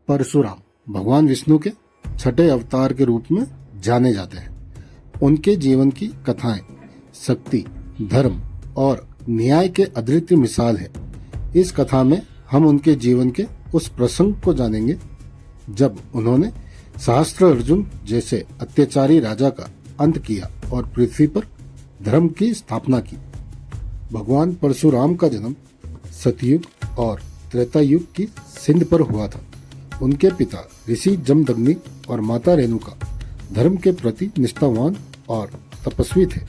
परशुराम भगवान विष्णु के छठे अवतार के रूप में जाने जाते हैं। उनके जीवन की कथाएं शक्ति, धर्म और न्याय के अद्वितीय मिसाल है। इस कथा में हम उनके जीवन के उस प्रसंग को जानेंगे जब उन्होंने सहस्त्र अर्जुन जैसे अत्याचारी राजा का अंत किया और पृथ्वी पर धर्म की स्थापना की। भगवान परशुराम का जन्म सतयुग और त्रेता युग की सिंध पर हुआ था। उनके पिता ऋषि जमदग्नि और माता रेणुका धर्म के प्रति निष्ठावान और तपस्वी थे।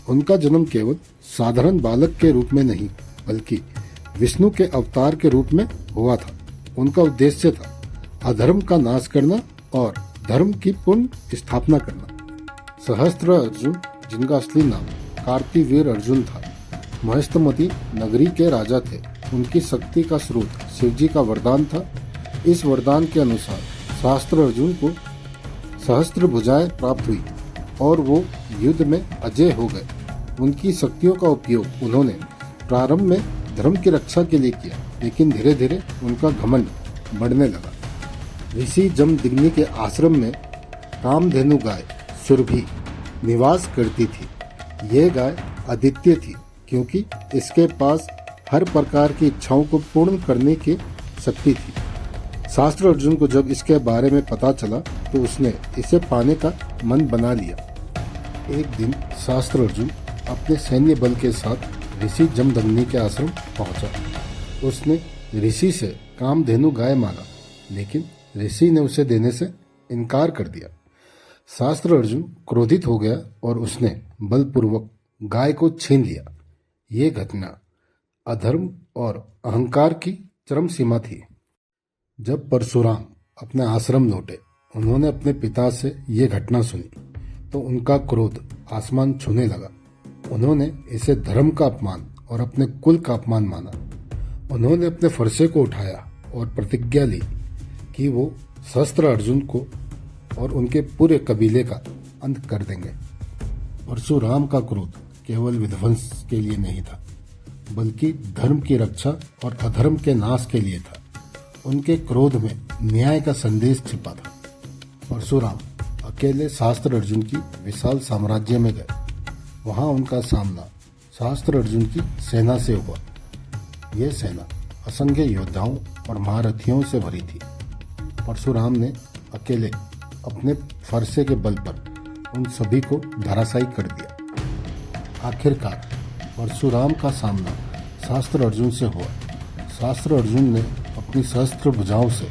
उनका जन्म केवल साधारण बालक के रूप में नहीं बल्कि विष्णु के अवतार के रूप में हुआ था। उनका उद्देश्य था अधर्म का नाश करना और धर्म की पूर्ण स्थापना करना। सहस्त्र अर्जुन, जिनका असली नाम कार्तिवीर अर्जुन था, महेश्वमती नगरी के राजा थे। उनकी शक्ति का स्रोत शिवजी का वरदान था। इस वरदान के अनुसार सहस्त्र अर्जुन को सहस्त्र भुजाएं प्राप्त हुई और वो युद्ध में अजय हो गए। उनकी शक्तियों का उपयोग उन्होंने प्रारंभ में धर्म की रक्षा के लिए किया, लेकिन धीरे धीरे उनका घमंड बढ़ने लगा। ऋषि जमदग्नि के आश्रम में कामधेनु गाय सुरभि निवास करती थी। ये गाय अद्वितीय थी क्योंकि इसके पास हर प्रकार की इच्छाओं को पूर्ण करने की शक्ति थी। शास्त्र अर्जुन को जब इसके बारे में पता चला तो उसने इसे पाने का मन बना लिया। एक दिन शास्त्र अर्जुन अपने सैन्य बल के साथ ऋषि जमदग्नि के आश्रम पहुंचा। उसने ऋषि से कामधेनु गाय मांगा, लेकिन ऋषि ने उसे देने से इनकार कर दिया। शास्त्र अर्जुन क्रोधित हो गया और उसने बलपूर्वक गाय को छीन लिया। ये घटना अधर्म और अहंकार की चरम सीमा थी। जब परशुराम अपने आश्रम लौटे, उन्होंने अपने पिता से ये घटना सुनी तो उनका क्रोध आसमान छूने लगा। उन्होंने इसे धर्म का अपमान और अपने कुल का अपमान माना। उन्होंने अपने फरसे को उठाया और प्रतिज्ञा ली कि वो सहस्त्र अर्जुन को और उनके पूरे कबीले का अंत कर देंगे। परशुराम का क्रोध केवल विध्वंस के लिए नहीं था, बल्कि धर्म की रक्षा और अधर्म के नाश के लिए था। उनके क्रोध में न्याय का संदेश छिपा था। परशुराम अकेले सहस्त्र अर्जुन की विशाल साम्राज्य में गए। वहां उनका सामना सहस्त्र अर्जुन की सेना से हुआ। यह सेना असंख्य योद्धाओं और महारथियों से भरी थी। परशुराम ने अकेले अपने फरसे के बल पर उन सभी को धराशायी कर दिया। आखिरकार परशुराम का सामना सहस्त्र अर्जुन से हुआ। सहस्त्र अर्जुन ने अपनी सहस्त्र भुजाओं से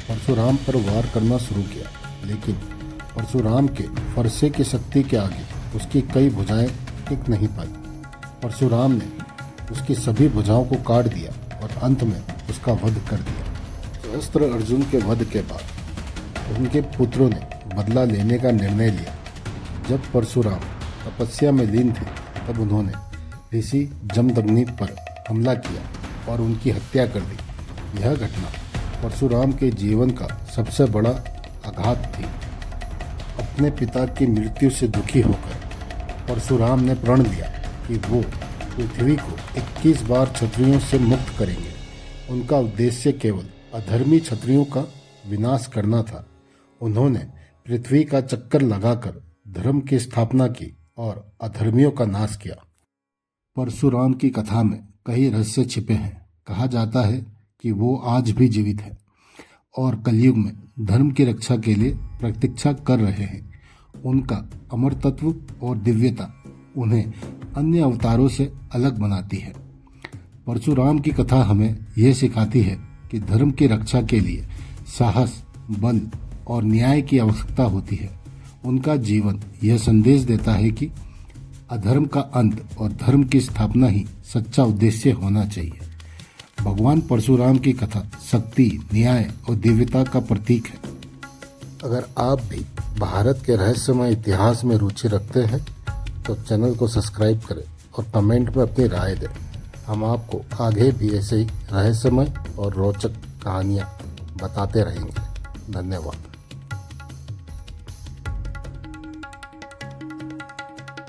परशुराम पर वार करना शुरू किया, लेकिन परशुराम के फरसे की शक्ति के आगे उसकी कई भुजाएं टिक नहीं पाई। परशुराम ने उसकी सभी भुजाओं को काट दिया और अंत में उसका वध कर दिया। सहस्त्र अर्जुन के वध के बाद उनके पुत्रों ने बदला लेने का निर्णय लिया। जब परशुराम तपस्या में लीन थे, तब उन्होंने ऋषि जमदग्नि पर हमला किया और उनकी हत्या कर दी। यह घटना परशुराम के जीवन का सबसे बड़ा आघात थी। अपने पिता की मृत्यु से दुखी होकर परशुराम ने प्रण लिया कि वो पृथ्वी को 21 बार क्षत्रियों से मुक्त करेंगे। उनका उद्देश्य केवल अधर्मी क्षत्रियों का विनाश करना था। उन्होंने पृथ्वी का चक्कर लगाकर धर्म की स्थापना की और अधर्मियों का नाश किया। परशुराम की कथा में कई रहस्य छिपे हैं। कहा जाता है कि वो आज भी जीवित है और कलयुग में धर्म की रक्षा के लिए प्रतीक्षा कर रहे हैं। उनका अमर तत्व और दिव्यता उन्हें अन्य अवतारों से अलग बनाती है। परशुराम की कथा हमें यह सिखाती है कि धर्म की रक्षा के लिए साहस, बल और न्याय की आवश्यकता होती है। उनका जीवन यह संदेश देता है कि अधर्म का अंत और धर्म की स्थापना ही सच्चा उद्देश्य होना चाहिए। भगवान परशुराम की कथा शक्ति, न्याय और दिव्यता का प्रतीक है। अगर आप भी भारत के रहस्यमय इतिहास में रुचि रखते हैं तो चैनल को सब्सक्राइब करें और कमेंट में अपनी राय दें। हम आपको आगे भी ऐसे ही रहस्यमय और रोचक कहानियाँ बताते रहेंगे। धन्यवाद।